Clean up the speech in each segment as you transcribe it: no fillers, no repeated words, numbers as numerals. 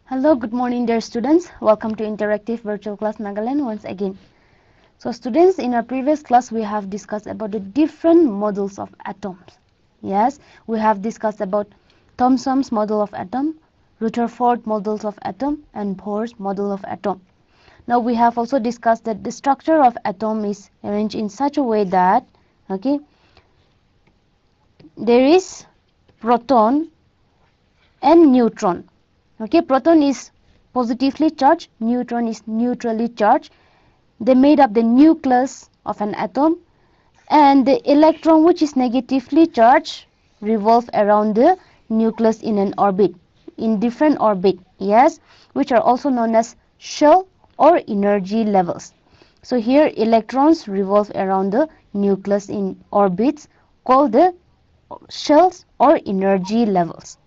Hello, good morning dear students. Welcome to Interactive Virtual Class Nagaland once again. So students, in our previous class we have discussed about the different models of atoms. Yes, we have discussed about Thomson's model of atom, Rutherford models of atom and Bohr's model of atom. Now we have also discussed that the structure of atom is arranged in such a way that there is proton and neutron. Proton is positively charged, neutron is neutrally charged. They made up the nucleus of an atom, and the electron, which is negatively charged, revolve around the nucleus in an orbit, in different orbit, yes, which are also known as shell or energy levels. So here electrons revolve around the nucleus in orbits called the shells or energy levels.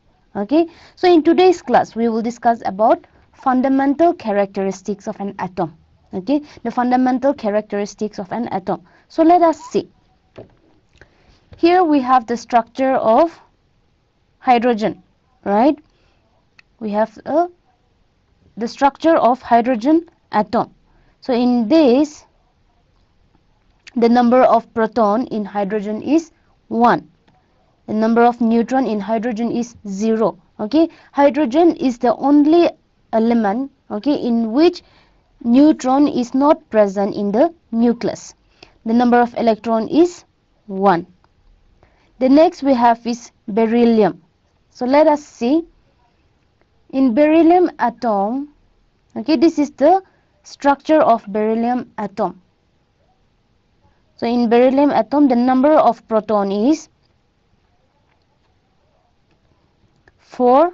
So in today's class we will discuss about fundamental characteristics of an atom. The fundamental characteristics of an atom. So let us see. Here we have the structure of hydrogen, right? We have the structure of hydrogen atom. So in this, the number of proton in hydrogen is 1. The number of neutron in hydrogen is 0. Hydrogen is the only element in which neutron is not present in the nucleus. The number of electron is 1. The next we have is beryllium. So let us see. In beryllium atom, this is the structure of beryllium atom. So in beryllium atom, the number of proton is 4,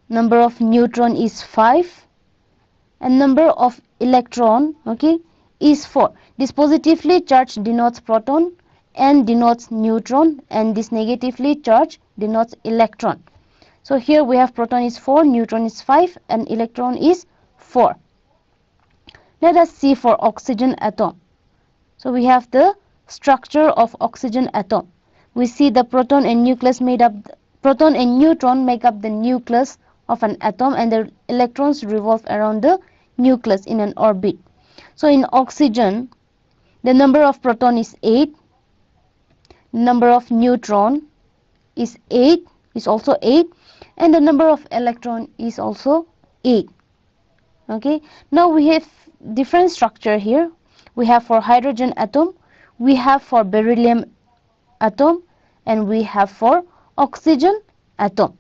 number of neutron is 5, and number of electron is 4. This positively charged denotes proton and denotes neutron, and this negatively charged denotes electron. So here we have proton is 4, neutron is 5, and electron is 4. Let us see for oxygen atom. So we have the structure of oxygen atom. We see the proton and neutron make up the nucleus of an atom, and the electrons revolve around the nucleus in an orbit. So in oxygen, the number of proton is 8, number of neutron is also 8, and the number of electron is also 8. Now we have different structure here. We have for hydrogen atom, we have for beryllium atom, and we have for oxygen atom.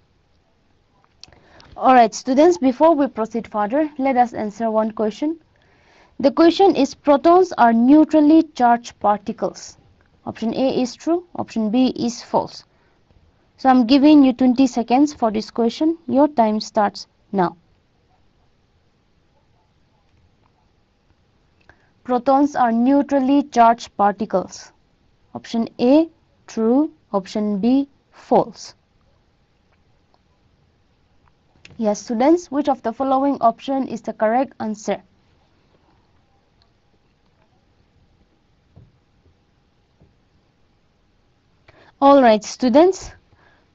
Alright students, before we proceed further, let us answer one question. The question is, protons are neutrally charged particles. Option A is true, option B is false. So I'm giving you 20 seconds for this question. Your time starts now. Protons are neutrally charged particles. Option A, true. Option B, false. Yes, students, which of the following option is the correct answer? Alright, students.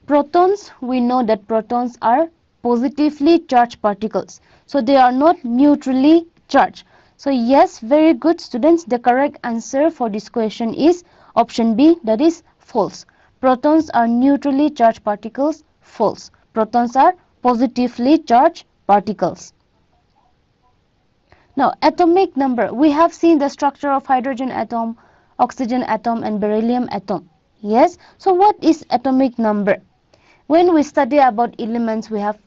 Protons, we know that protons are positively charged particles. So they are not neutrally charged. So yes, very good students. The correct answer for this question is option B, that is false. Protons are neutrally charged particles. False. Protons are positively charged particles. Now, atomic number. We have seen the structure of hydrogen atom, oxygen atom, and beryllium atom. Yes. So what is atomic number? When we study about elements, we have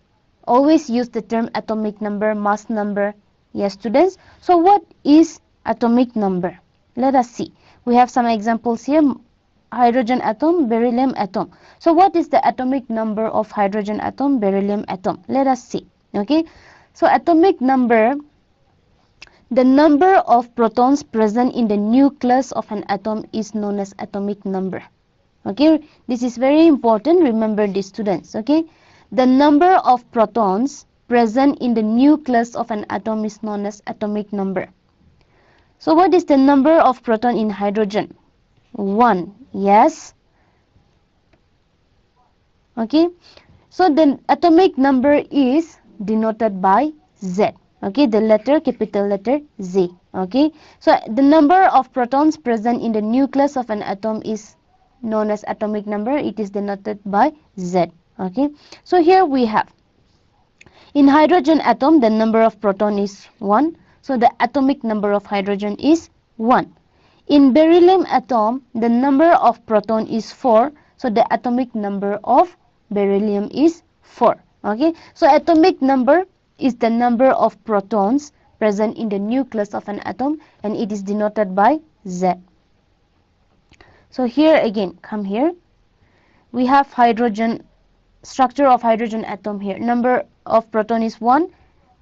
always used the term atomic number, mass number. Yes, students. So what is atomic number? Let us see. We have some examples here. Hydrogen atom, beryllium atom. So what is the atomic number of hydrogen atom, beryllium atom? Let us see. So atomic number, the number of protons present in the nucleus of an atom is known as atomic number. This is very important. Remember this, students. The number of protons present in the nucleus of an atom is known as atomic number. So what is the number of proton in hydrogen? 1. Yes. So the atomic number is denoted by Z. Okay, the letter, capital letter Z. Okay, so the number of protons present in the nucleus of an atom is known as atomic number. It is denoted by Z. Okay, so here we have, in hydrogen atom, the number of proton is 1. So the atomic number of hydrogen is 1. In beryllium atom, the number of proton is 4. So the atomic number of beryllium is 4. Okay, so atomic number is the number of protons present in the nucleus of an atom, and it is denoted by Z. So here again, come here. We have hydrogen, structure of hydrogen atom here. Number of proton is 1,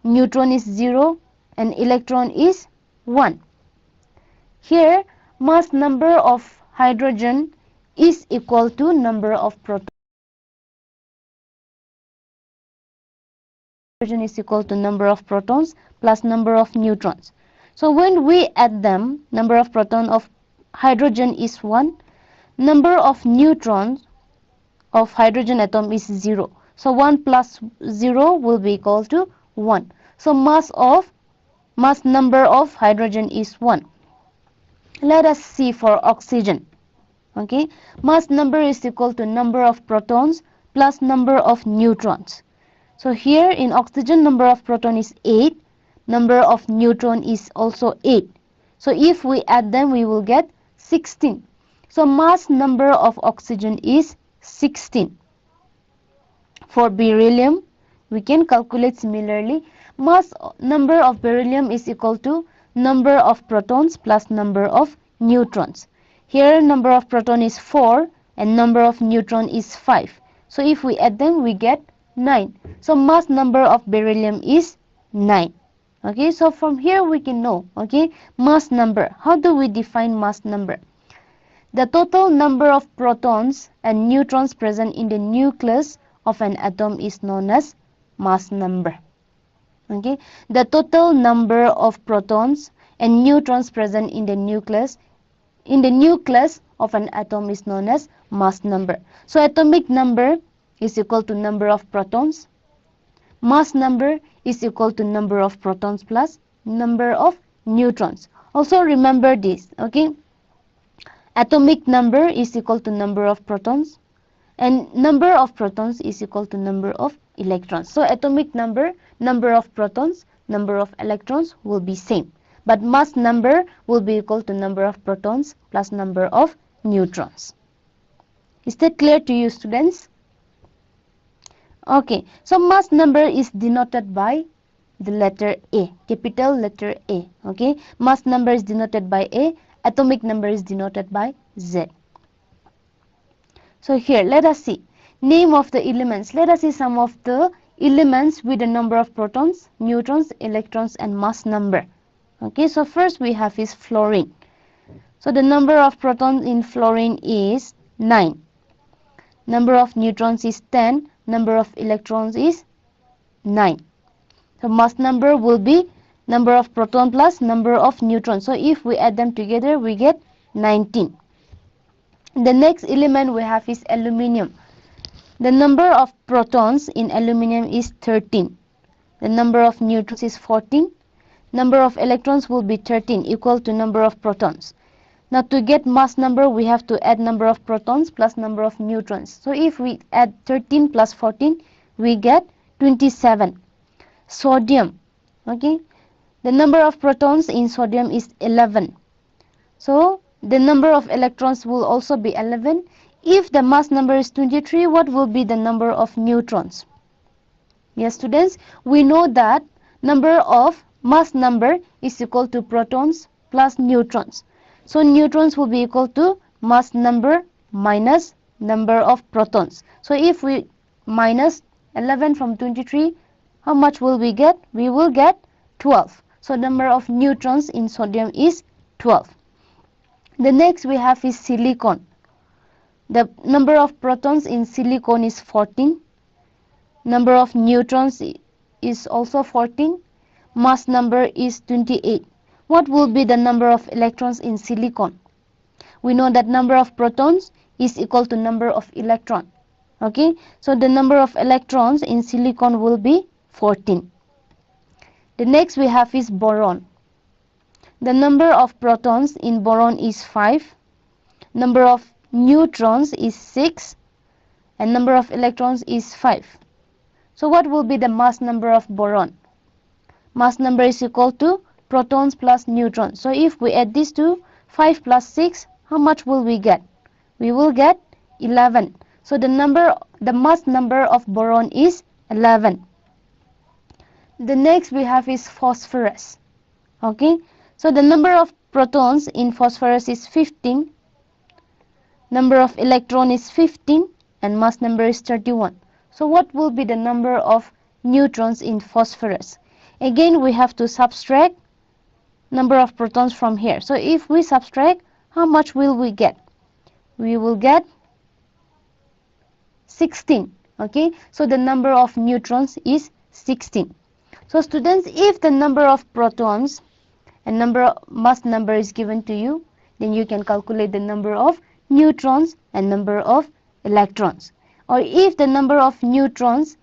neutron is 0, and electron is 1. Here, mass number of hydrogen is equal to number of protons. Hydrogen is equal to number of protons plus number of neutrons. So when we add them, number of proton of hydrogen is 1, number of neutrons of hydrogen atom is 0. So 1 plus 0 will be equal to 1. So mass number of hydrogen is 1. Let us see for oxygen. Okay, mass number is equal to number of protons plus number of neutrons. So here in oxygen, number of proton is 8, number of neutron is also 8. So if we add them, we will get 16. So mass number of oxygen is 16. For beryllium, we can calculate similarly. Mass number of beryllium is equal to number of protons plus number of neutrons. Here number of proton is 4 and number of neutron is 5. So if we add them, we get 9. So mass number of beryllium is 9. Okay, so from here we can know, okay, mass number. How do we define mass number? The total number of protons and neutrons present in the nucleus of an atom is known as mass number. Okay, the total number of protons and neutrons present in the nucleus of an atom is known as mass number. So atomic number is equal to number of protons. Mass number is equal to number of protons plus number of neutrons. Also remember this, okay? Atomic number is equal to number of protons, and number of protons is equal to number of electrons. So atomic number, number of protons, number of electrons will be same. But mass number will be equal to number of protons plus number of neutrons. Is that clear to you, students? Okay, so mass number is denoted by the letter A, capital letter A. Okay, mass number is denoted by A, atomic number is denoted by Z. So here, let us see. Name of the elements. Let us see some of the elements with the number of protons, neutrons, electrons, and mass number. Okay, so first we have is fluorine. So the number of protons in fluorine is 9. Number of neutrons is 10. Number of electrons is 9. So mass number will be number of proton plus number of neutrons. So if we add them together, we get 19. The next element we have is aluminium. The number of protons in aluminium is 13. The number of neutrons is 14. Number of electrons will be 13, equal to number of protons. Now to get mass number, we have to add number of protons plus number of neutrons. So if we add 13 plus 14, we get 27. Sodium, okay, the number of protons in sodium is 11. So the number of electrons will also be 11. If the mass number is 23, what will be the number of neutrons? Yes, students, we know that number of mass number is equal to protons plus neutrons. So neutrons will be equal to mass number minus number of protons. So if we minus 11 from 23, how much will we get? We will get 12. So number of neutrons in sodium is 12. The next we have is silicon. The number of protons in silicon is 14. Number of neutrons is also 14. Mass number is 28. What will be the number of electrons in silicon? We know that number of protons is equal to number of electrons. Okay, so the number of electrons in silicon will be 14. The next we have is boron. The number of protons in boron is 5. Number of neutrons is 6. And number of electrons is 5. So what will be the mass number of boron? Mass number is equal to protons plus neutrons. So if we add these two, 5 plus 6, how much will we get? We will get 11. So the mass number of boron is 11. The next we have is phosphorus. Okay, so the number of protons in phosphorus is 15. Number of electron is 15 and mass number is 31. So what will be the number of neutrons in phosphorus? Again, we have to subtract number of protons from here. So if we subtract, how much will we get? We will get 16. Okay, so the number of neutrons is 16. So students, if the number of protons and mass number is given to you, then you can calculate the number of neutrons and number of electrons. Or if the number of neutrons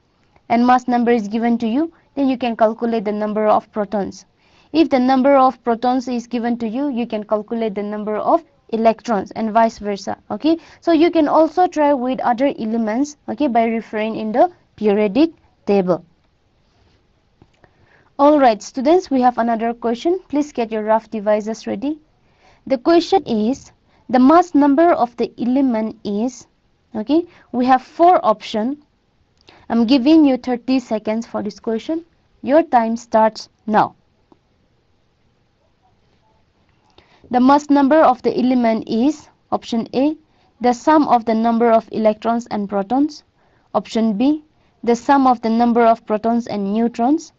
and mass number is given to you, then you can calculate the number of protons. If the number of protons is given to you, you can calculate the number of electrons and vice versa. Okay, so you can also try with other elements, okay, by referring in the periodic table. Alright students, we have another question. Please get your rough devices ready. The question is, the mass number of the element is, okay, we have 4 options. I'm giving you 30 seconds for this question. Your time starts now. The mass number of the element is, option A, the sum of the number of electrons and protons. Option B, the sum of the number of protons and neutrons.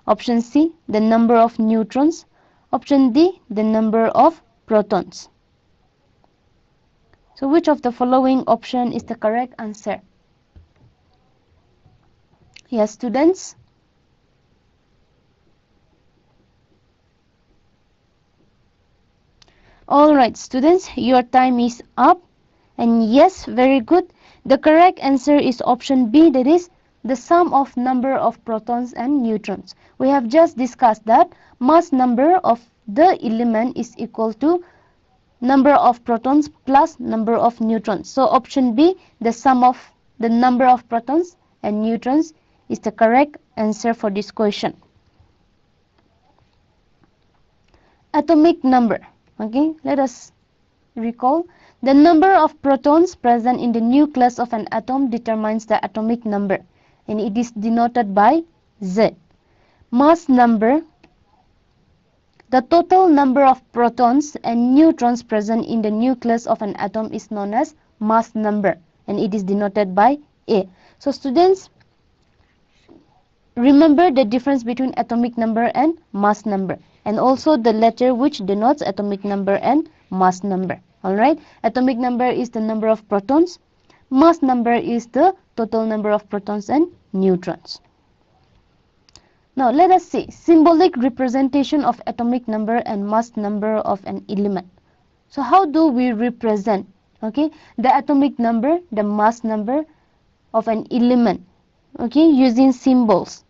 Option C, the number of neutrons. Option D, the number of protons. So which of the following option is the correct answer? Yes, students. Alright, students, your time is up. And yes, very good. The correct answer is option B, that is the sum of number of protons and neutrons. We have just discussed that mass number of the element is equal to number of protons plus number of neutrons. So option B, the sum of the number of protons and neutrons, is the correct answer for this question. Atomic number. Okay, let us recall. The number of protons present in the nucleus of an atom determines the atomic number, and it is denoted by Z. Mass number. The total number of protons and neutrons present in the nucleus of an atom is known as mass number, and it is denoted by A. So students, remember the difference between atomic number and mass number, and also the letter which denotes atomic number and mass number. Alright, atomic number is the number of protons, mass number is the total number of protons and neutrons. Now let us see symbolic representation of atomic number and mass number of an element. So how do we represent, okay, the atomic number, the mass number of an element, okay, using symbols?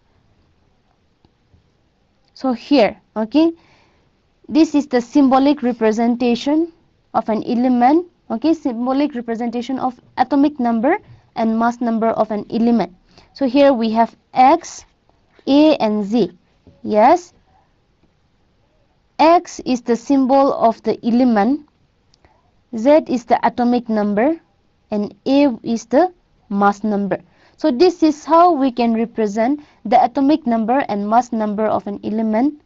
So here, okay, this is the symbolic representation of an element, okay, symbolic representation of atomic number and mass number of an element. So here we have X, A and Z. Yes, X is the symbol of the element, Z is the atomic number, and A is the mass number. So this is how we can represent the atomic number and mass number of an element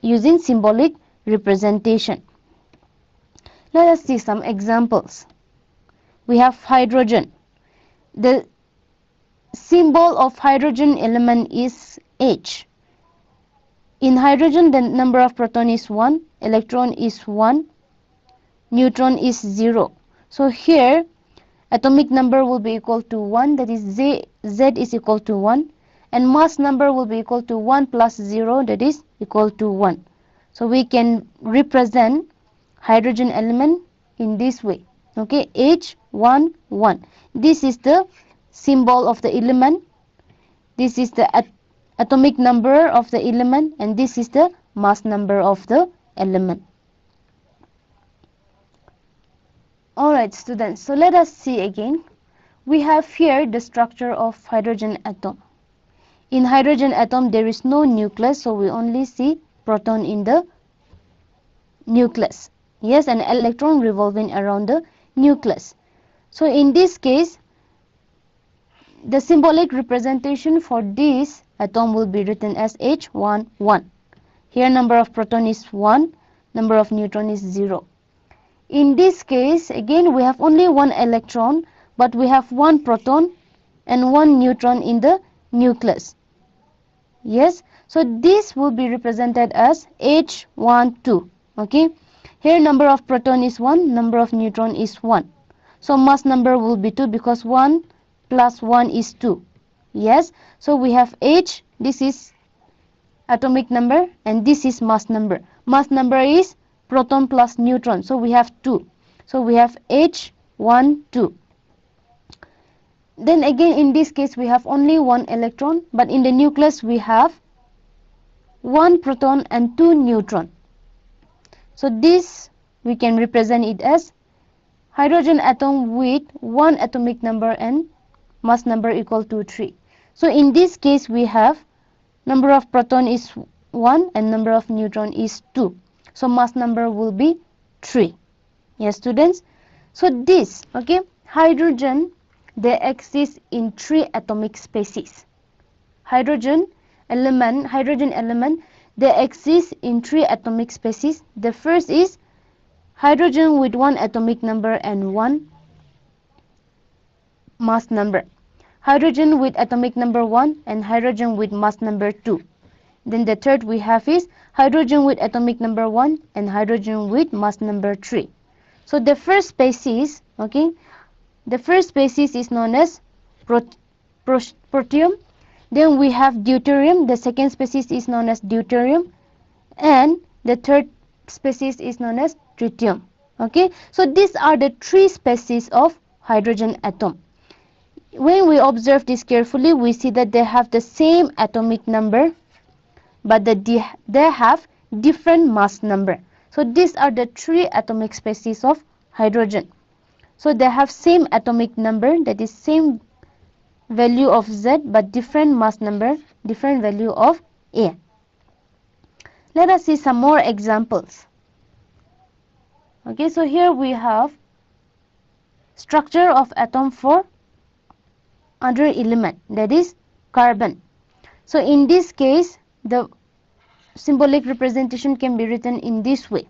using symbolic representation. Let us see some examples. We have hydrogen. The symbol of hydrogen element is H. In hydrogen, the number of proton is 1, electron is 1, neutron is 0. So here, atomic number will be equal to 1, that is Z is equal to 1, and mass number will be equal to 1 plus 0, that is equal to 1. So we can represent hydrogen element in this way. Okay, H, 1, 1. This is the symbol of the element This is the atomic number of the element, and this is the mass number of the element. Alright students, so let us see again. We have here the structure of hydrogen atom. In hydrogen atom there is no nucleus, so we only see proton in the nucleus. Yes, an electron revolving around the nucleus. So in this case, the symbolic representation for this atom will be written as H11. Here number of proton is 1, number of neutron is 0. In this case, again we have only one electron, but we have one proton and one neutron in the nucleus. Yes, so this will be represented as H12. Okay, here number of proton is 1, number of neutron is 1. So mass number will be 2 because 1 plus 1 is 2. Yes, so we have H, this is atomic number, and this is mass number. Mass number is proton plus neutron, so we have 2. So we have H12. Then again in this case we have only one electron, but in the nucleus we have one proton and two neutron. So this we can represent it as hydrogen atom with one atomic number and mass number equal to 3. So in this case we have number of proton is 1 and number of neutron is 2. So mass number will be 3. Yes students. So this, okay, hydrogen, they exist in 3 atomic species. Hydrogen element, they exist in 3 atomic species. The first is hydrogen with 1 atomic number and 1 mass number. Hydrogen with atomic number 1 and hydrogen with mass number 2. Then the third we have is hydrogen with atomic number 1 and hydrogen with mass number 3. So the first species, okay, the first species is known as protium. Then we have deuterium. The second species is known as deuterium, and the third species is known as tritium. Okay, so these are the 3 species of hydrogen atom. When we observe this carefully, we see that they have the same atomic number, but they have different mass number. So these are the 3 atomic species of hydrogen. So they have same atomic number, that is same value of Z, but different mass number, different value of A. Let us see some more examples. Okay, so here we have structure of atom for other element, that is carbon. So in this case, the symbolic representation can be written in this way.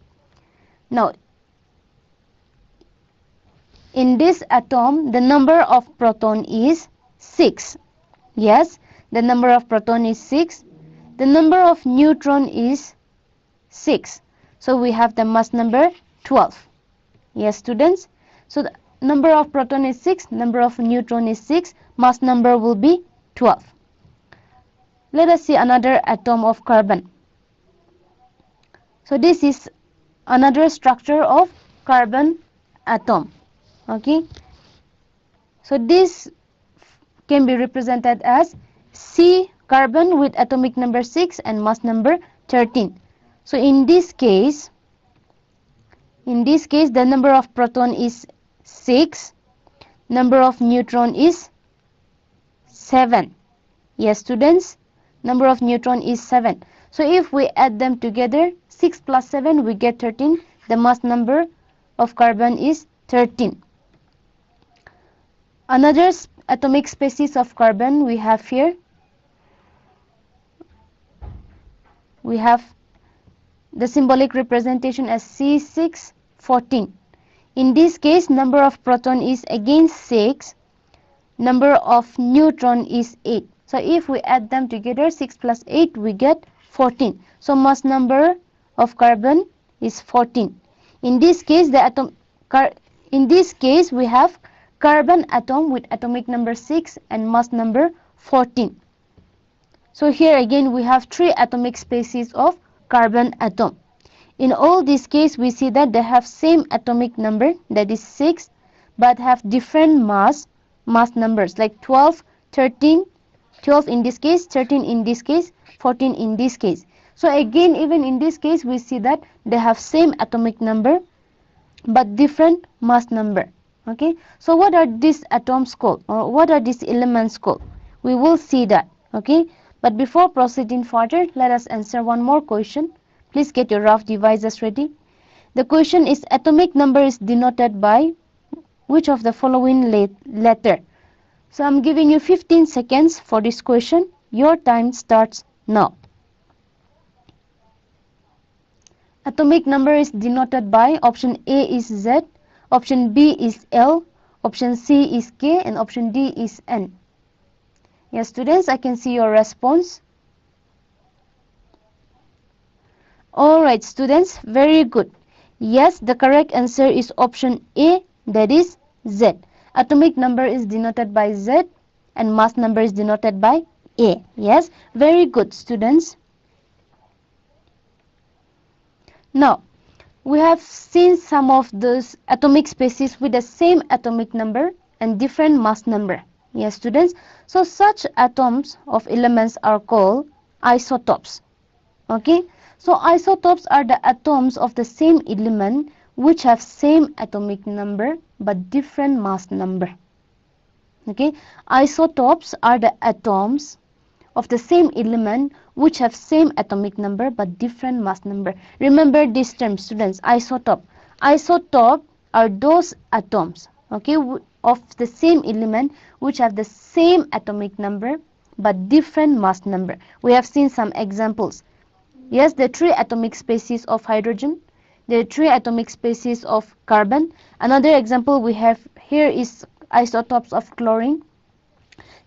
Now, in this atom, the number of proton is 6. Yes, the number of proton is 6. The number of neutron is 6. So we have the mass number 12. Yes, students. So the number of proton is 6, number of neutron is 6, mass number will be 12. Let us see another atom of carbon. So this is another structure of carbon atom. Okay, so this can be represented as C carbon with atomic number 6 and mass number 13. So in this case the number of proton is 6, number of neutron is 7. Yes students, number of neutron is 7. So if we add them together, 6 plus 7 we get 13. The mass number of carbon is 13. Another atomic species of carbon we have here. We have the symbolic representation as C614. In this case, number of proton is again 6, number of neutron is 8. So if we add them together, 6 plus 8, we get 14. So mass number of carbon is 14. In this case, we have carbon atom with atomic number 6 and mass number 14. So here again we have 3 atomic species of carbon atom. In all these cases we see that they have same atomic number, that is 6, but have different mass numbers like 12, 13, 12 in this case, 13 in this case, 14 in this case. So again, even in this case, we see that they have same atomic number but different mass number. Okay, so what are these atoms called, or what are these elements called? We will see that. Okay, but before proceeding further, let us answer one more question. Please get your rough devices ready. The question is, atomic number is denoted by which of the following letter? So I'm giving you 15 seconds for this question. Your time starts now. Atomic number is denoted by, option A is Z, option B is L, option C is K, and option D is N. Yes, students, I can see your response. Alright, students, very good. Yes, the correct answer is option A, that is Z. Atomic number is denoted by Z and mass number is denoted by A. Yes, very good, students. Now, we have seen some of those atomic species with the same atomic number and different mass number. Yes, students. So such atoms of elements are called isotopes. Okay. So isotopes are the atoms of the same element which have same atomic number but different mass number. Okay. Isotopes are the atoms of the same element which have same atomic number but different mass number. Remember this term, students, isotope. Isotope are those atoms, okay, of the same element which have the same atomic number but different mass number. We have seen some examples. Yes, the 3 atomic species of hydrogen, the 3 atomic species of carbon. Another example we have here is isotopes of chlorine.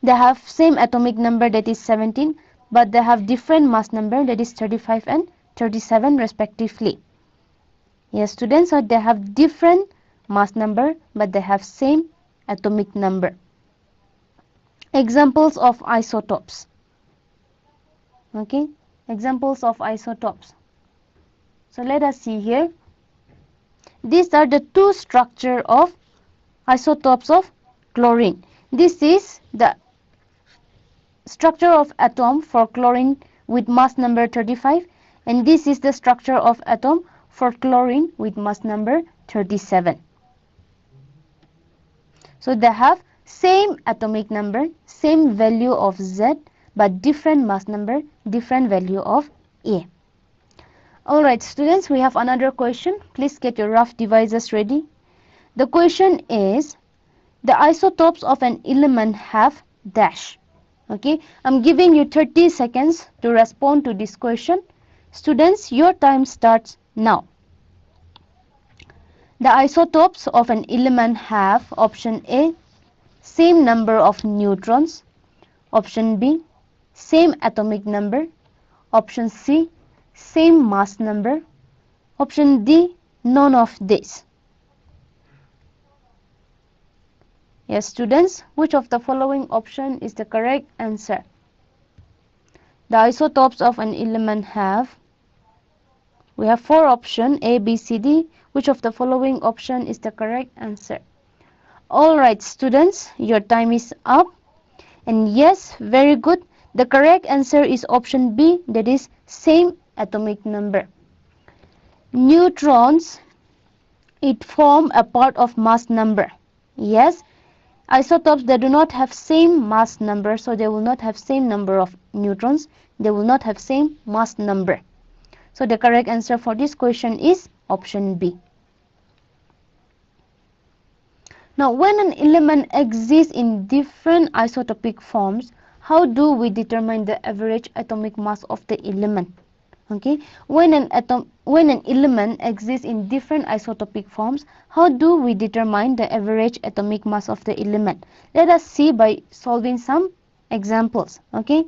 They have same atomic number, that is 17, but they have different mass number, that is 35 and 37 respectively. Yes, students, so they have different mass number but they have same atomic number. Examples of isotopes. Okay, examples of isotopes. So let us see here. These are the 2 structure of isotopes of chlorine. This is the structure of atom for chlorine with mass number 35, and this is the structure of atom for chlorine with mass number 37. So they have same atomic number, same value of Z, but different mass number, different value of A. Alright, students, we have another question. Please get your rough devices ready. The question is, the isotopes of an element have dash. Okay, I'm giving you 30 seconds to respond to this question. Students, your time starts now. The isotopes of an element have, option A, same number of neutrons, option B, same atomic number, option C, same mass number, option D, none of this. Yes, students, which of the following option is the correct answer? The isotopes of an element have, we have 4 options, A, B, C, D. Which of the following option is the correct answer? Alright, students, your time is up. And yes, very good. The correct answer is option B, that is same atomic number. Neutrons, it form a part of mass number. Yes, isotopes that do not have same mass number, so they will not have same number of neutrons. They will not have same mass number. So the correct answer for this question is option B. Now, when an element exists in different isotopic forms, how do we determine the average atomic mass of the element? Okay, when an element exists in different isotopic forms, how do we determine the average atomic mass of the element? Let us see by solving some examples. Okay,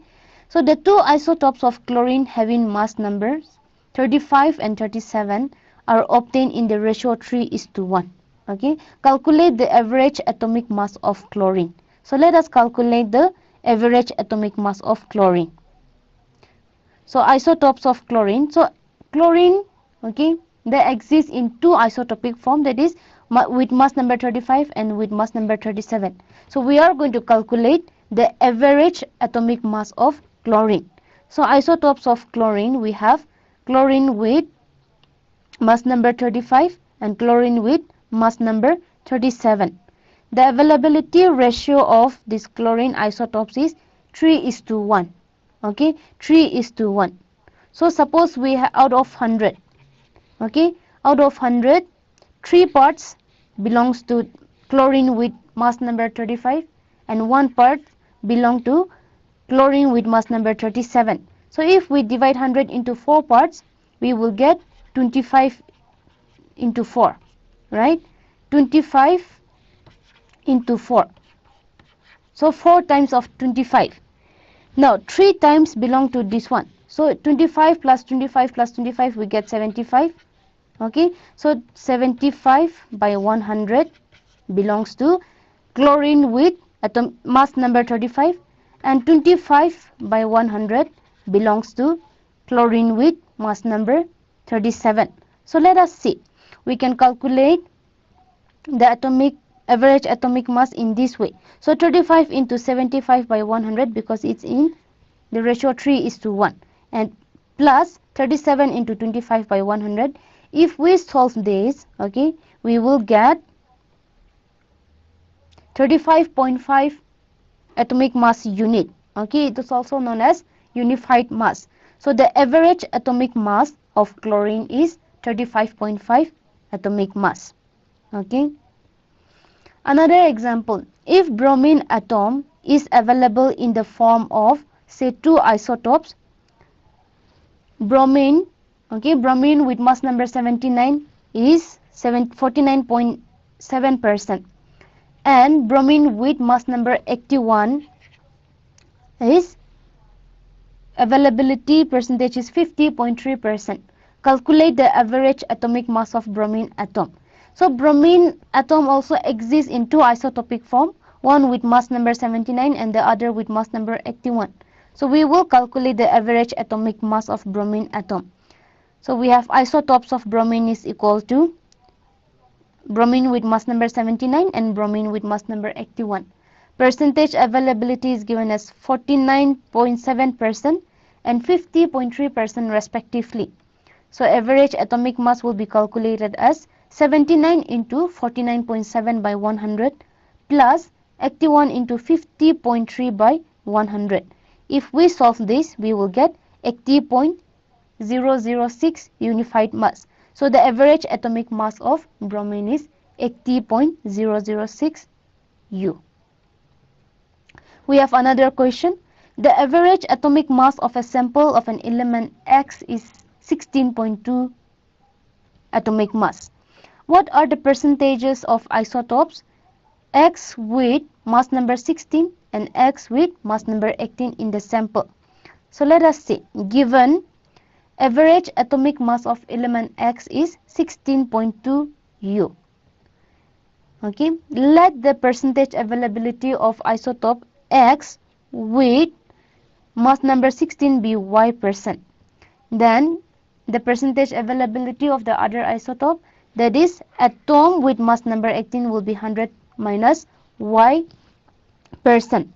so the 2 isotopes of chlorine having mass numbers 35 and 37 are obtained in the ratio 3:1. Okay, calculate the average atomic mass of chlorine. So let us calculate the average atomic mass of chlorine. So isotopes of chlorine. So chlorine, okay, they exist in 2 isotopic form, that is with mass number 35 and with mass number 37. So we are going to calculate the average atomic mass of chlorine. So isotopes of chlorine, we have chlorine with mass number 35 and chlorine with mass number 37. The availability ratio of this chlorine isotopes is 3:1. Okay, 3:1. So suppose we have out of 100, okay, out of 100, 3 parts belongs to chlorine with mass number 35 and 1 part belong to chlorine with mass number 37. So if we divide 100 into 4 parts, we will get 25 into 4, right? 25 into 4. So 4 times of 25. Now 3 times belong to this one. So 25 plus 25 plus 25, we get 75. Okay, so 75 by 100 belongs to chlorine with atom mass number 35, and 25 by 100 belongs to chlorine with mass number 37. So let us see. We can calculate the average atomic mass in this way. So 35 into 75 by 100, because it's in the ratio 3:1, and plus 37 into 25 by 100. If we solve this, okay, we will get 35.5 atomic mass unit. Okay, it is also known as unified mass. So the average atomic mass of chlorine is 35.5 atomic mass. Okay. Another example, if bromine atom is available in the form of say 2 isotopes, bromine, okay, bromine with mass number 79 is 49.7%, and bromine with mass number 81 is availability percentage is 50.3%. Calculate the average atomic mass of bromine atom. So bromine atom also exists in 2 isotopic form, one with mass number 79 and the other with mass number 81. So we will calculate the average atomic mass of bromine atom. So we have isotopes of bromine is equal to bromine with mass number 79 and bromine with mass number 81. Percentage availability is given as 49.7% and 50.3% respectively. So average atomic mass will be calculated as 79 into 49.7 by 100 plus 81 into 50.3 by 100. If we solve this, we will get 80.006 unified mass. So the average atomic mass of bromine is 80.006 U. We have another question. The average atomic mass of a sample of an element X is 16.2 atomic mass. What are the percentages of isotopes X with mass number 16 and X with mass number 18 in the sample? So let us see. Given average atomic mass of element X is 16.2 U. Okay, let the percentage availability of isotope X with mass number 16 be Y%. Then the percentage availability of the other isotope, that is atom with mass number 18, will be 100 minus Y%.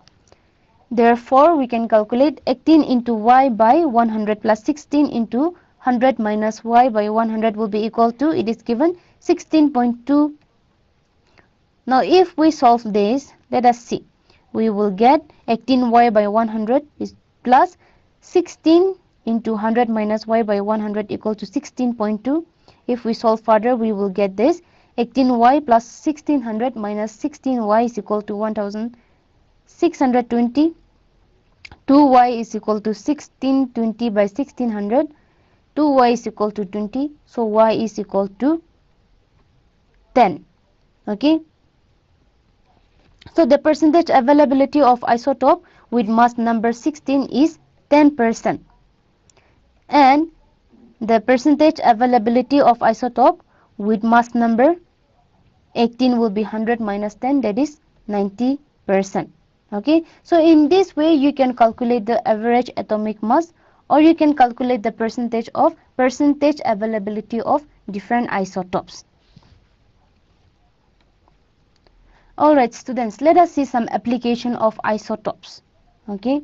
Therefore, we can calculate 18 into Y by 100 plus 16 into 100 minus Y by 100 will be equal to, it is given 16.2. Now if we solve this, let us see. We will get 18Y by 100 is plus 16 into 100 minus Y by 100 equal to 16.2. If we solve further, we will get this 18Y plus 1600 minus 16Y is equal to 1620. 2Y is equal to 1620 by 1600. 2Y is equal to 20. So Y is equal to 10. Okay. So the percentage availability of isotope with mass number 16 is 10%. And the percentage availability of isotope with mass number 18 will be 100 minus 10, that is 90%. Okay, so in this way you can calculate the average atomic mass, or you can calculate the percentage availability of different isotopes. Alright students, let us see some application of isotopes. Okay,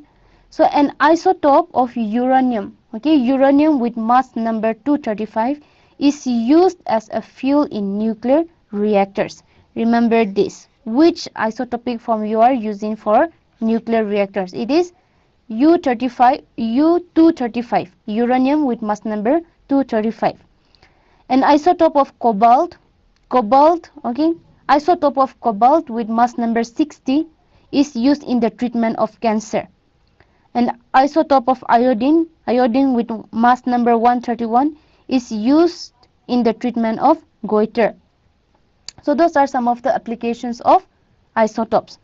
so an isotope of uranium, okay, uranium with mass number 235 is used as a fuel in nuclear reactors. Remember this. Which isotopic form you are using for nuclear reactors? It is U235, uranium with mass number 235. An isotope of cobalt, okay, isotope of cobalt with mass number 60 is used in the treatment of cancer. An isotope of iodine with mass number 131 is used in the treatment of goiter. So those are some of the applications of isotopes.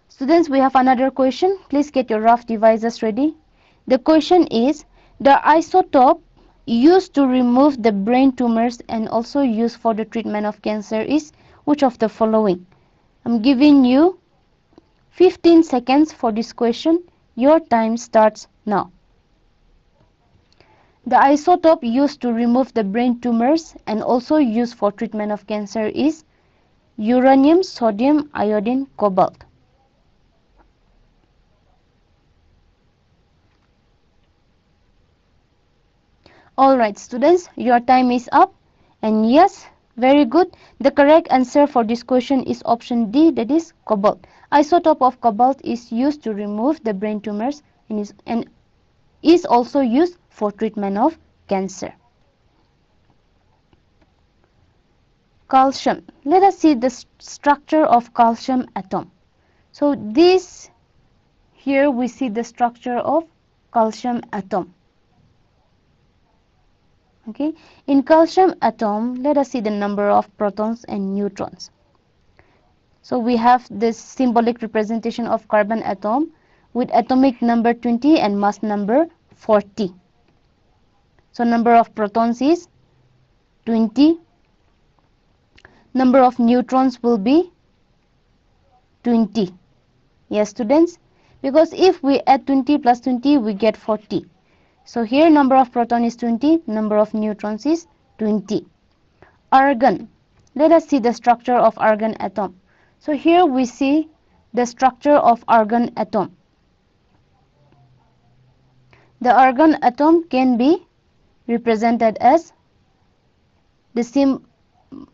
Students, we have another question. Please get your rough devices ready. The question is, the isotope used to remove the brain tumors and also used for the treatment of cancer is which of the following? I'm giving you 15 seconds for this question. Your time starts now. The isotope used to remove the brain tumors and also used for treatment of cancer is uranium, sodium, iodine, cobalt. Alright students, your time is up, and yes, very good. The correct answer for this question is option D, that is cobalt. Isotope of cobalt is used to remove the brain tumors and is also used for treatment of cancer. Calcium. Let us see the structure of calcium atom. So this here we see the structure of calcium atom. Okay, in calcium atom, let us see the number of protons and neutrons. So we have this symbolic representation of carbon atom with atomic number 20 and mass number 40. So number of protons is 20. Number of neutrons will be 20. Yes students, because if we add 20 plus 20 we get 40. So here number of proton is 20, number of neutrons is 20. Argon. Let us see the structure of argon atom. So here we see the structure of argon atom. The argon atom can be represented as the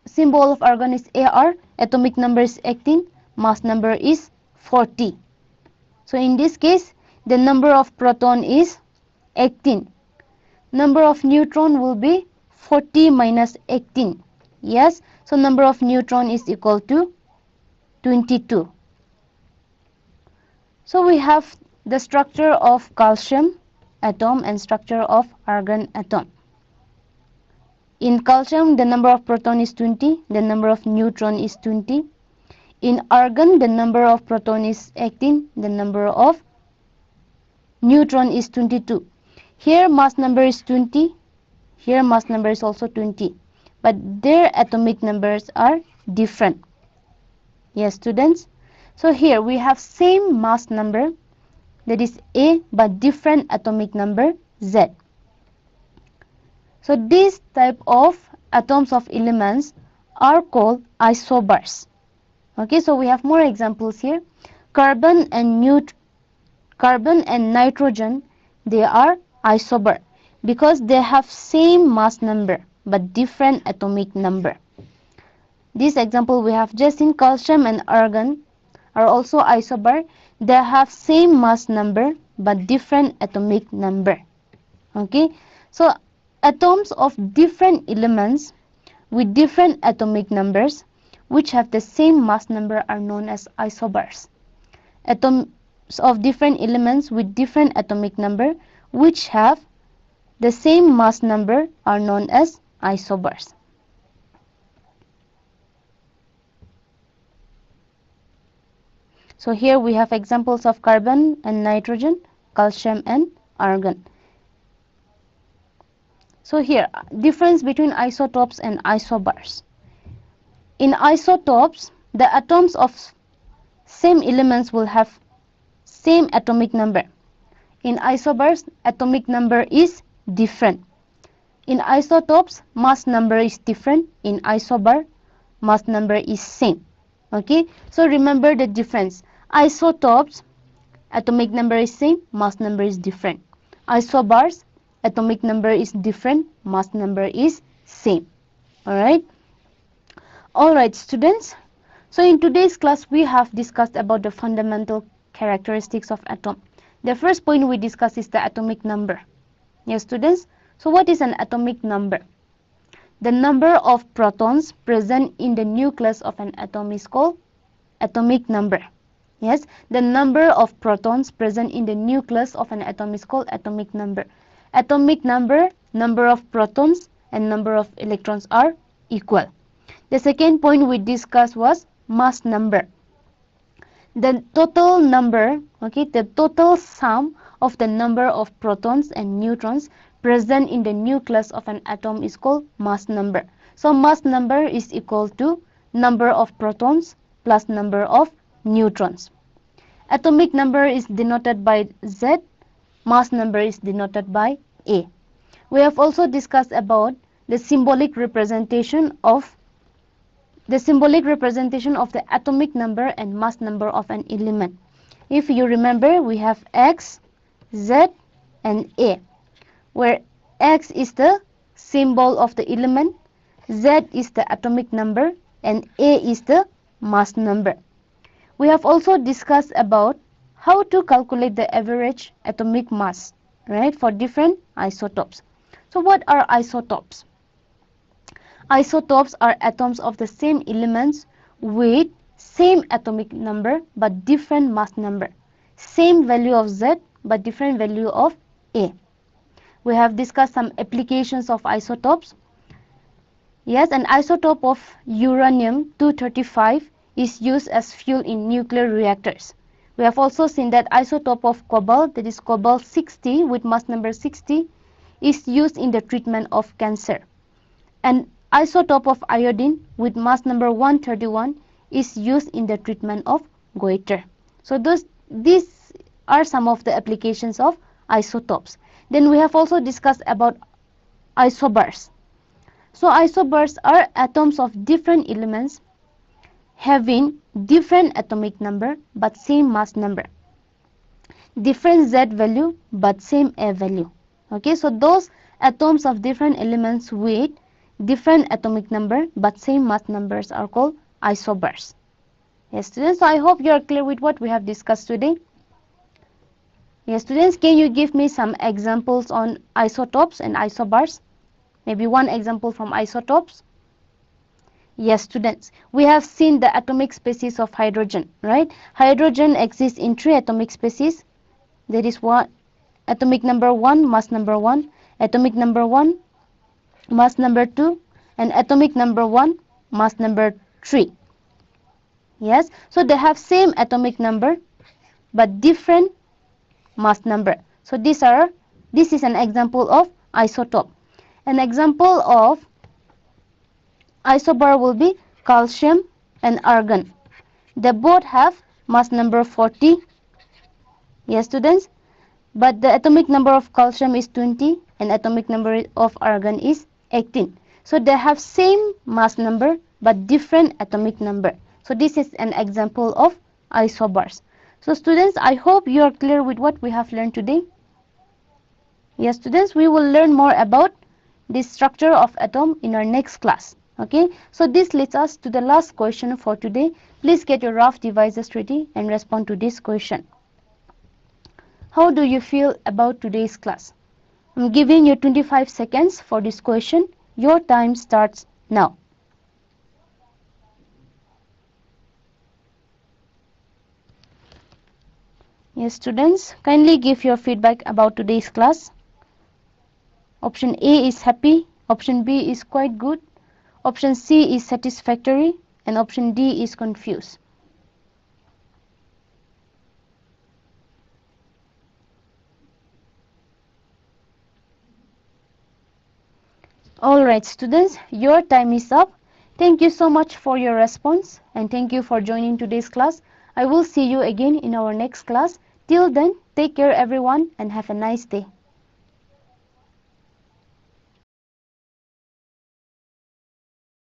symbol of argon is Ar, atomic number is 18, mass number is 40. So in this case, the number of proton is 18. Number of neutron will be 40 minus 18. Yes, so number of neutron is equal to 22. So we have the structure of calcium atom and structure of argon atom. In calcium, the number of proton is 20, the number of neutron is 20. In argon, the number of proton is 18, the number of neutron is 22. Here mass number is 20, here mass number is also 20, but their atomic numbers are different. Yes students, so here we have same mass number, that is A, but different atomic number Z. So this type of atoms of elements are called isobars. Okay, so we have more examples here. Carbon and nitrogen, they are isobar because they have same mass number but different atomic number. This example we have just in calcium and argon are also isobar. They have same mass number but different atomic number. Okay, so atoms of different elements with different atomic numbers which have the same mass number are known as isobars. Atoms of different elements with different atomic number which have the same mass number are known as isobars. So here we have examples of carbon and nitrogen, calcium and argon. So here, difference between isotopes and isobars. In isotopes, the atoms of same elements will have same atomic number. In isobars, atomic number is different. In isotopes, mass number is different. In isobar, mass number is same. Okay, so remember the difference. Isotopes, atomic number is same, mass number is different. Isobars, atomic number is different, mass number is same. Alright. Alright students, so in today's class we have discussed about the fundamental characteristics of atom. The first point we discussed is the atomic number. Yes students, so what is an atomic number? The number of protons present in the nucleus of an atom is called atomic number. Yes, the number of protons present in the nucleus of an atom is called atomic number. Atomic number, number of protons and number of electrons are equal. The second point we discussed was mass number. The total number, okay, the total sum of the number of protons and neutrons present in the nucleus of an atom is called mass number. So mass number is equal to number of protons plus number of neutrons. Atomic number is denoted by Z, mass number is denoted by A. We have also discussed about the symbolic representation of the atomic number and mass number of an element. If you remember, we have X, Z and A, where X is the symbol of the element, Z is the atomic number and A is the mass number. We have also discussed about how to calculate the average atomic mass, right, for different isotopes. So what are isotopes? Isotopes are atoms of the same elements with same atomic number but different mass number. Same value of Z but different value of A. We have discussed some applications of isotopes. Yes, an isotope of uranium-235 is used as fuel in nuclear reactors. We have also seen that isotope of cobalt, that is cobalt-60 with mass number 60, is used in the treatment of cancer. And isotope of iodine with mass number 131 is used in the treatment of goiter. So these are some of the applications of isotopes. Then we have also discussed about isobars. So isobars are atoms of different elements having different atomic number but same mass number. Different Z value but same A value. Okay, so those atoms of different elements with different atomic number but same mass numbers are called isobars. Yes students, so I hope you are clear with what we have discussed today. Yes students, can you give me some examples on isotopes and isobars? Maybe one example from isotopes. Yes students, we have seen the atomic species of hydrogen, right? Hydrogen exists in 3 atomic species. There is one atomic number 1, mass number 1, atomic number 1, mass number 2 and atomic number 1, mass number 3. Yes, so they have same atomic number but different mass number. So this is an example of isotope. An example of isobar will be calcium and argon. They both have mass number 40. Yes students, but the atomic number of calcium is 20 and atomic number of argon is 18. So they have same mass number but different atomic number. So this is an example of isobars. So students, I hope you are clear with what we have learned today. Yes students, we will learn more about the structure of atom in our next class. Okay, so this leads us to the last question for today. Please get your rough devices ready and respond to this question. How do you feel about today's class? I'm giving you 25 seconds for this question. Your time starts now. Yes students, kindly give your feedback about today's class. Option A is happy, option B is quite good, option C is satisfactory and option D is confused. Alright students, your time is up. Thank you so much for your response and thank you for joining today's class. I will see you again in our next class. Till then, take care everyone and have a nice day.